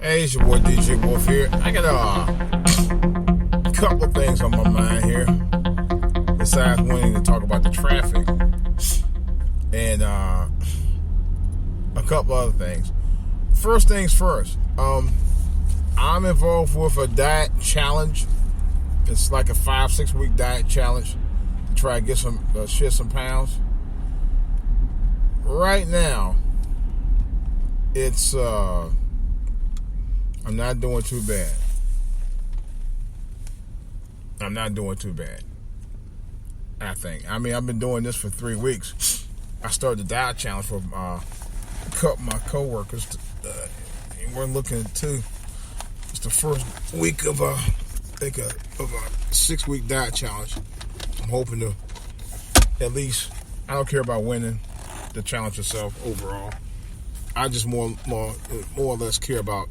Hey, it's your boy DJ Wolf here. I got a couple of things on my mind here, besides wanting to talk about the traffic and a couple other things. First things first, I'm involved with a diet challenge. It's like a 5-6 week diet challenge to try to get shed some pounds. Right now, it's I'm not doing too bad. I think. I mean, I've been doing this for 3 weeks. I started the diet challenge for my co-workers. We're looking at it's the first week of a 6-week diet challenge. I'm hoping to at least, I don't care about winning the challenge itself overall. I just more or less care about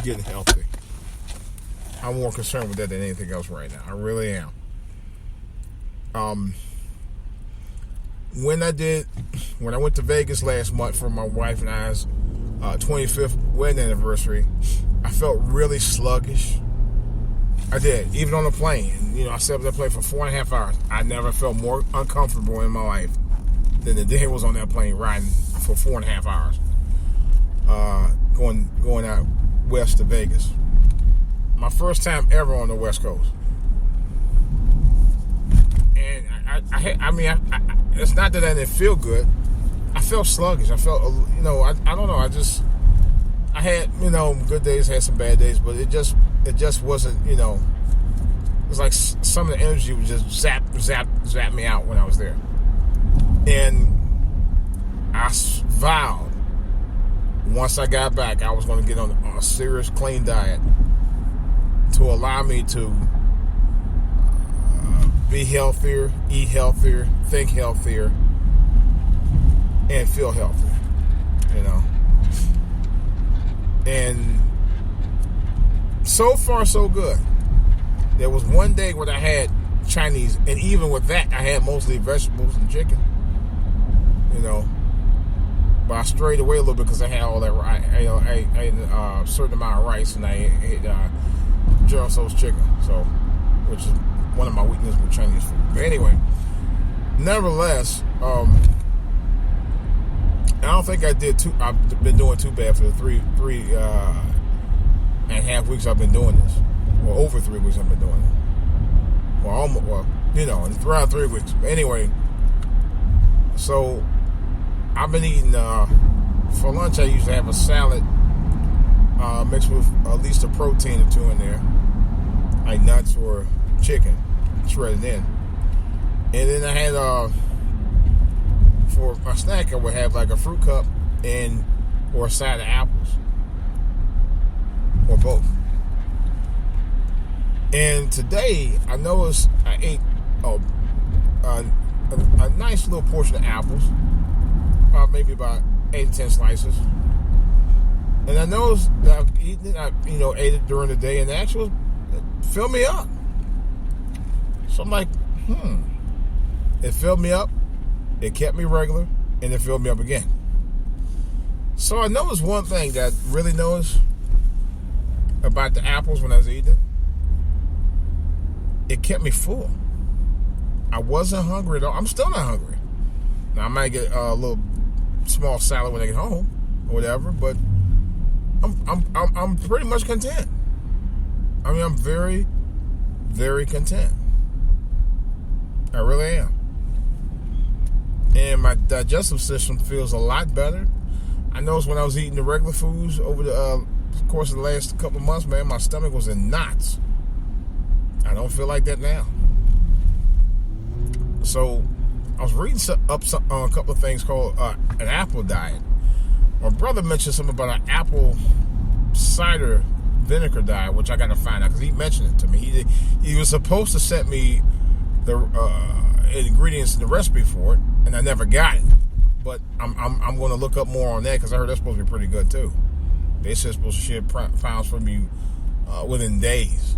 getting healthy. I'm more concerned with that than anything else right now. I really am. When I went to Vegas last month for my wife and I's 25th wedding anniversary, I felt really sluggish. I did, even on the plane. You know, I sat on that plane for 4.5 hours. I never felt more uncomfortable in my life than the day I was on that plane riding for 4.5 hours. Going out west to Vegas. My first time ever on the West Coast. And I mean, it's not that I didn't feel good. I felt sluggish. I felt, I don't know. I had, good days, had some bad days, but it just wasn't, it was like some of the energy would just zap me out when I was there. And I vowed, once I got back, I was going to get on a serious, clean diet to allow me to be healthier, eat healthier, think healthier, and feel healthier, And so far, so good. There was one day when I had Chinese, and even with that, I had mostly vegetables and chicken, But I strayed away a little bit because I had all that. I ate a certain amount of rice, and I ate General Tso's chicken, which is one of my weaknesses with Chinese food. But anyway, nevertheless, I don't think I've been doing too bad for the three and a half weeks I've been doing this, or over 3 weeks I've been doing it. Throughout 3 weeks. But anyway, so I've been eating, for lunch I usually have a salad mixed with at least a protein or two in there, like nuts or chicken, shredded in. And then I had, for my snack, I would have like a fruit cup or a side of apples, or both. And today, I noticed I ate a nice little portion of apples, maybe about 8 to 10 slices. And I noticed that I've eaten it, ate it during the day, and it filled me up. So I'm like, It filled me up, it kept me regular, and it filled me up again. So I noticed one thing that I really noticed about the apples when I was eating it. It kept me full. I wasn't hungry at all. I'm still not hungry. Now I might get a little small salad when I get home, or whatever, but I'm pretty much content. I mean, I'm very, very content. I really am. And my digestive system feels a lot better. I noticed when I was eating the regular foods over the course of the last couple of months, man, my stomach was in knots. I don't feel like that now. So I was reading up on a couple of things called an apple diet. My brother mentioned something about an apple cider vinegar diet, which I got to find out because he mentioned it to me. He was supposed to send me the ingredients and the recipe for it, and I never got it. But I'm going to look up more on that because I heard that's supposed to be pretty good too. They said it's supposed to shed pounds from you within days.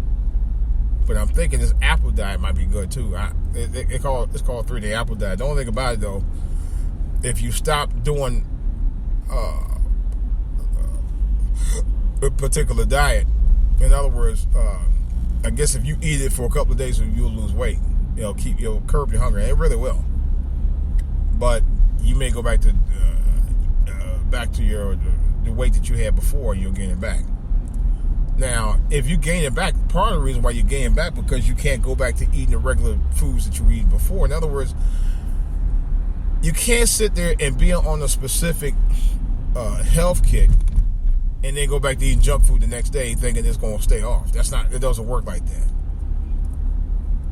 But I'm thinking this apple diet might be good too. It's called 3-day apple diet. The only thing about it though, if you stop doing a particular diet. In other words, I guess if you eat it for a couple of days, you'll lose weight. You'll curb your hunger, and it really will. But you may go back to the weight that you had before, and you'll gain it back. Now, if you gain it back, part of the reason why you gain it back because you can't go back to eating the regular foods that you were eating before. In other words, you can't sit there and be on a specific health kick and then go back to eating junk food the next day thinking it's going to stay off. It doesn't work like that.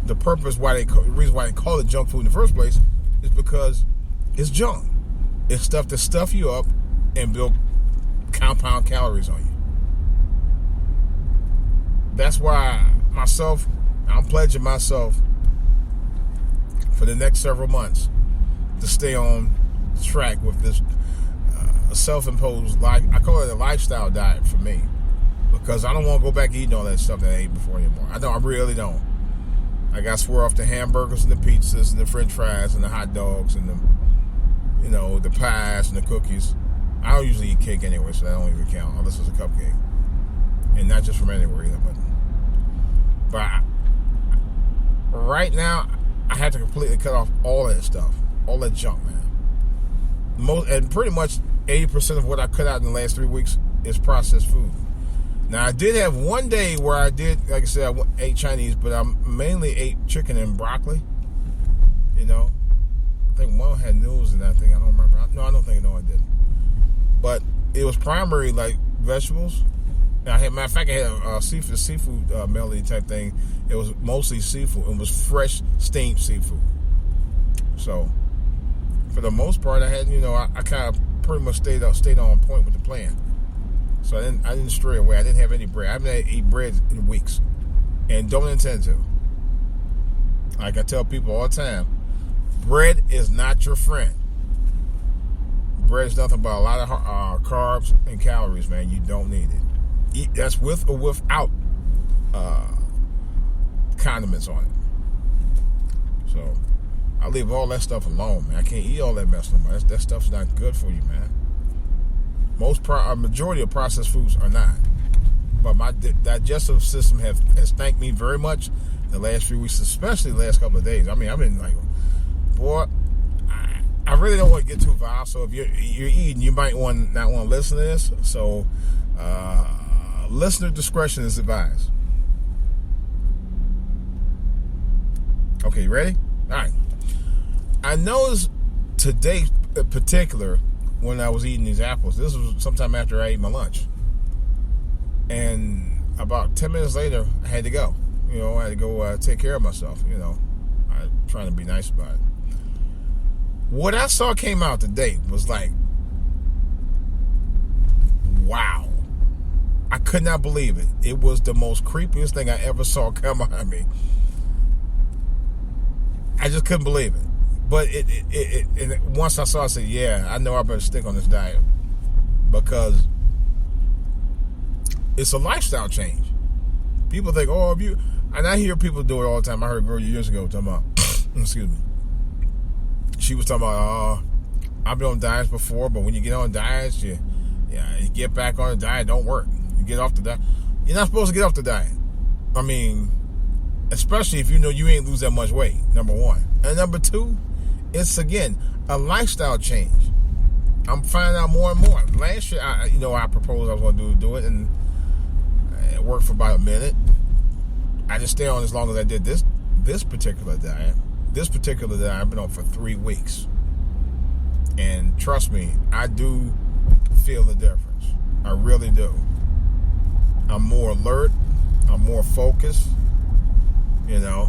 The reason why they call it junk food in the first place is because it's junk. It's stuff to stuff you up and build compound calories on you. That's why I'm pledging myself for the next several months to stay on track with this self-imposed I call it a lifestyle diet for me, because I don't want to go back eating all that stuff that I ate before anymore. I really don't. I got to swear off the hamburgers and the pizzas and the french fries and the hot dogs and the pies and the cookies. I don't usually eat cake anyway, so that don't even count unless it's a cupcake, and not just from anywhere either. But right now, I had to completely cut off all that stuff, all that junk, man. And pretty much 80% of what I cut out in the last 3 weeks is processed food. Now, I did have one day where I did, like I said, I ate Chinese, but I mainly ate chicken and broccoli. I think one had noodles in that thing. I don't remember. No, I don't think I did. But it was primarily like vegetables. Now, matter of fact, I had a seafood melody type thing. It was mostly seafood. It was fresh, steamed seafood. So, for the most part, I had, I kind of pretty much stayed on point with the plan. So I didn't stray away. I didn't have any bread. I haven't eaten bread in weeks, and don't intend to. Like I tell people all the time, bread is not your friend. Bread is nothing but a lot of carbs and calories, man. You don't need it. That's with or without condiments on it. So I leave all that stuff alone, man. I can't eat all that mess no more. That stuff's not good for you, man. A majority of processed foods are not. But my digestive system has thanked me very much the last few weeks, especially the last couple of days. I mean, I've been like, boy, I really don't want to get too vile. So if you're eating, you might not want to listen to this. So listener discretion is advised. Okay, you ready? All right. I noticed today in particular, when I was eating these apples, this was sometime after I ate my lunch, and about 10 minutes later, I had to go. I had to go take care of myself. I'm trying to be nice about it. What I saw came out today was like, wow. I could not believe it. It was the most creepiest thing I ever saw come out of me. I just couldn't believe it. But it once I saw it, I said, yeah, I know I better stick on this diet, because it's a lifestyle change. People think, and I hear people do it all the time. I heard a girl years ago talking about, excuse me, she was talking about, I've been on diets before, but when you get on diets, you get back on the diet, don't work. You get off the diet. You're not supposed to get off the diet. I mean, especially if you ain't lose that much weight, number one. And number two, it's, again, a lifestyle change. I'm finding out more and more. Last year, I proposed I was going to do it, and it worked for about a minute. I didn't stay on as long as I did this particular diet. This particular diet I've been on for 3 weeks. And trust me, I do feel the difference. I really do. I'm more alert. I'm more focused. I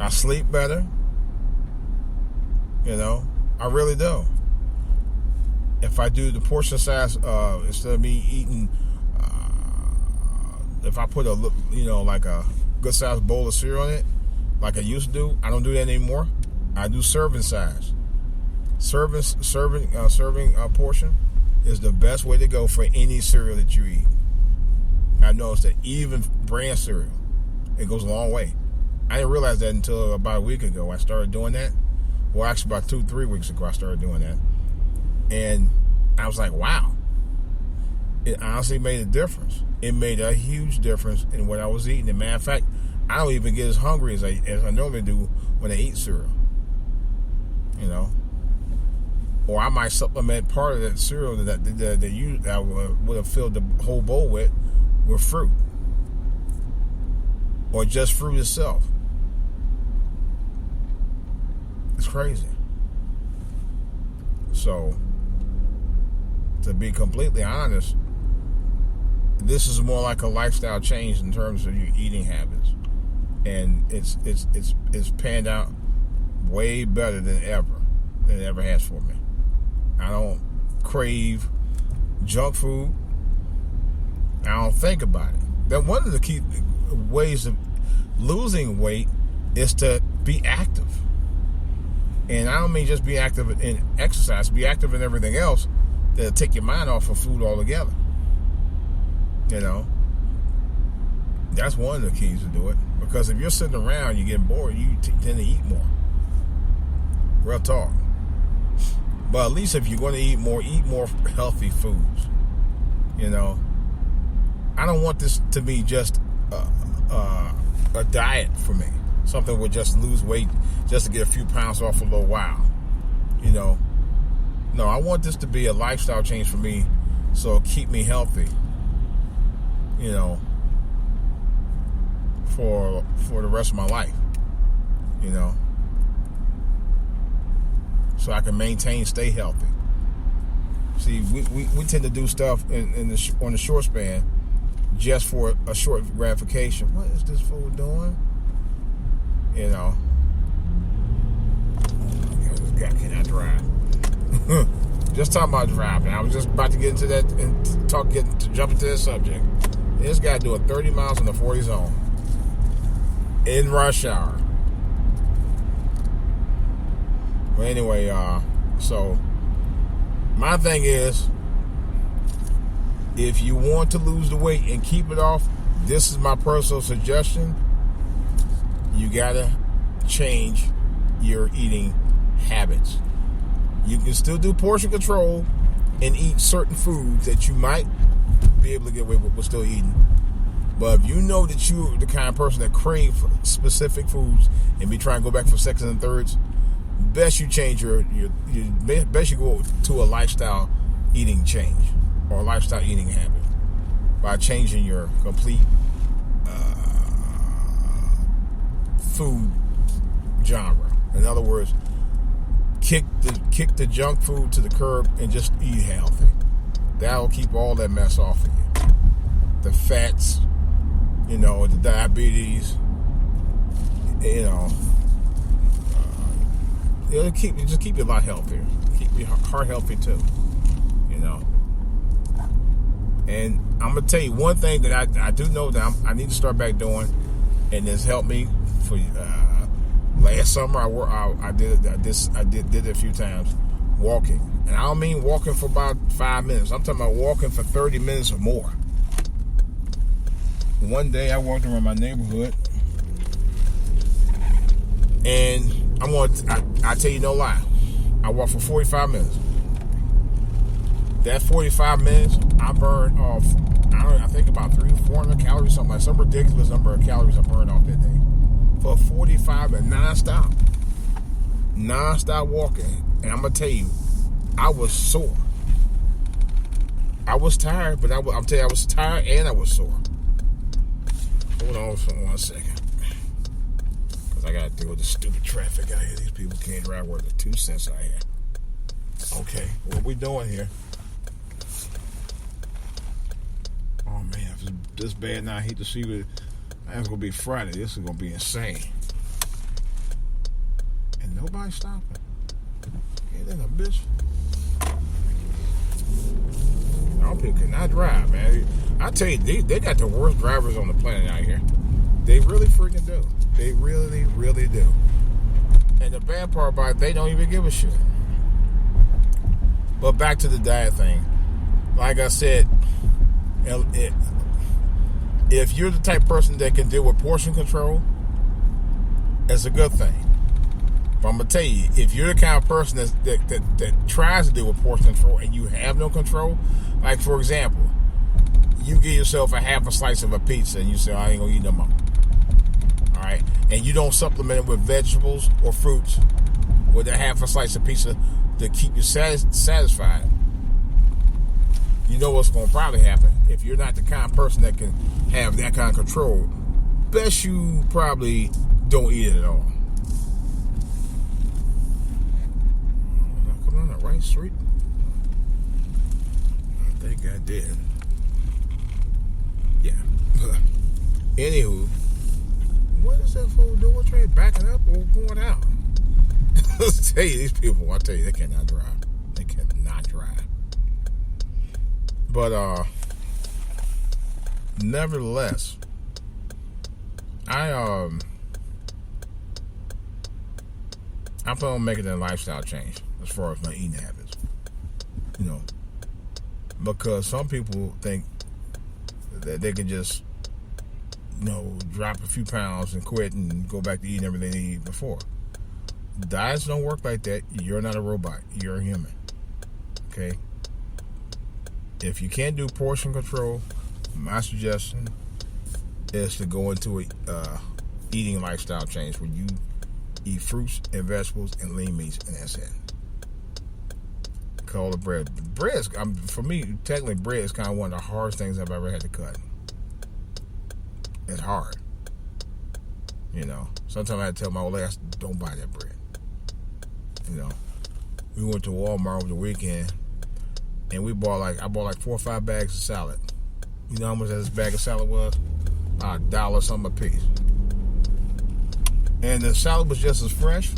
sleep better. I really do. If I do the portion size, instead of me eating, if I put like a good sized bowl of cereal in it, like I used to do, I don't do that anymore. I do serving size. Serving portion is the best way to go for any cereal that you eat. I noticed that even brand cereal, it goes a long way. I didn't realize that until about a week ago. I started doing that. Well, actually about 2-3 weeks ago I started doing that. And I was like, wow. it honestly made a difference. It made a huge difference in what I was eating. As a matter of fact, I don't even get as hungry as I normally do when I eat cereal. You know, or I might supplement part of that cereal that I would have filled the whole bowl with fruit, or just fruit itself. It's crazy. So, to be completely honest, this is more like a lifestyle change in terms of your eating habits, and it's panned out way better than it ever has for me. I don't crave junk food. I don't think about it. That one of the key ways of losing weight is to be active. And I don't mean just be active in exercise, be active in everything else that'll take your mind off of food altogether. You know, that's one of the keys to do it. Because if you're sitting around, you're getting bored, you tend to eat more. Real talk. But at least if you're going to eat more healthy foods. You know, I don't want this to be just a diet for me. Something would just lose weight just to get a few pounds off for a little while. You know, no, I want this to be a lifestyle change for me, so it'll keep me healthy. You know, for the rest of my life. You know, so I can stay healthy. See, we tend to do stuff on the short span just for a short gratification. What is this food doing? You know, this guy cannot drive. Just talking about driving. I was just about to get into that and jump into that subject. This guy doing 30 miles in the 40 zone in rush hour. But anyway, so my thing is, if you want to lose the weight and keep it off, this is my personal suggestion. You gotta change your eating habits. You can still do portion control and eat certain foods that you might be able to get away with still eating. But if you know that you're the kind of person that crave specific foods and be trying to go back for seconds and thirds, best you change best you go to a lifestyle eating change or a lifestyle eating habit by changing your complete food genre. In other words, kick the junk food to the curb and just eat healthy. That'll keep all that mess off of you. The fats, you know, the diabetes, you know. It'll just keep you a lot healthier. Keep your heart healthy too, you know. And I'm gonna tell you one thing that I do know that I need to start back doing, and it's helped me. For last summer, I did it a few times. Walking, and I don't mean walking for about 5 minutes. I'm talking about walking for 30 minutes or more. One day, I walked around my neighborhood, and I tell you no lie, I walked for 45 minutes. That 45 minutes, I burned off, I think about 300-400 calories, something like some ridiculous number of calories I burned off that day. For 45 minutes, non-stop walking. And I'm going to tell you, I was sore. I was tired, but I'm telling you, I was tired and I was sore. Hold on for 1 second. Because I got to deal with the stupid traffic out here. These people can't drive worth the 2 cents out here. Okay, what we doing here? Oh, man, if it's this bad now, I hate to see it. It's going to be Friday. This is going to be insane. And nobody's stopping. Ain't that a bitch? Y'all people cannot drive, man. I tell you, they got the worst drivers on the planet out here. They really freaking do. They really, really do. And the bad part about it, they don't even give a shit. But back to the diet thing. Like I said, if you're the type of person that can deal with portion control, it's a good thing. But I'm going to tell you, if you're the kind of person that tries to deal with portion control and you have no control, like for example, you give yourself a half a slice of a pizza and you say, I ain't gonna eat no more. All right, and you don't supplement it with vegetables or fruits with a half a slice of pizza to keep you satisfied. You know what's gonna probably happen if you're not the kind of person that can have that kind of control. Best you probably don't eat it at all. Am I coming on the right street? I think I did. Yeah. Anywho, what is that fool doing? Trying backing up or going out? Let's tell you, these people, I tell you, they cannot drive. They cannot drive. But nevertheless, I'm planning on making a lifestyle change as far as my eating habits. You know, because some people think that they can just, you know, drop a few pounds and quit and go back to eating everything they ate before. Diets don't work like that. You're not a robot. You're a human. Okay? If you can't do portion control, my suggestion is to go into a eating lifestyle change where you eat fruits and vegetables and lean meats, and that's it. Call it bread. Bread is, for me, technically bread is kind of one of the hardest things I've ever had to cut. It's hard. You know, sometimes I had to tell my old ass, don't buy that bread. You know, we went to Walmart over the weekend, and I bought like 4 or 5 bags of salad. You know how much this bag of salad was? $1 something a piece. And the salad was just as fresh.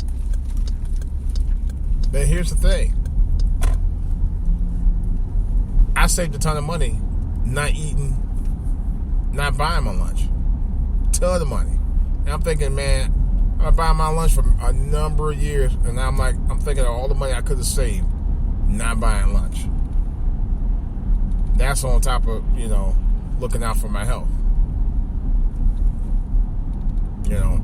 But here's the thing. I saved a ton of money not buying my lunch. Ton of money. And I'm thinking, man, I buy my lunch for a number of years, and I'm thinking of all the money I could have saved not buying lunch. That's on top of, you know, looking out for my health. You know,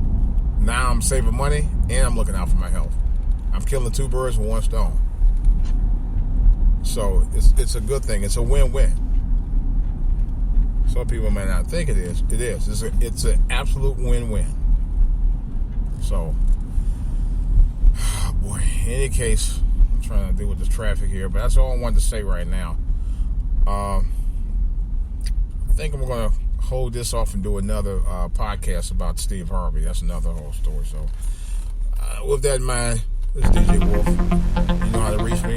now I'm saving money and I'm looking out for my health. I'm killing 2 birds with 1 stone. So it's a good thing. It's a win-win. Some people may not think it is. It is. It's an absolute win-win. So, boy, in any case, I'm trying to deal with this traffic here, but that's all I wanted to say right now. I think I'm going to hold this off and do another podcast about Steve Harvey. That's another whole story. So, with that in mind, this is DJ Wolf. You know how to reach me.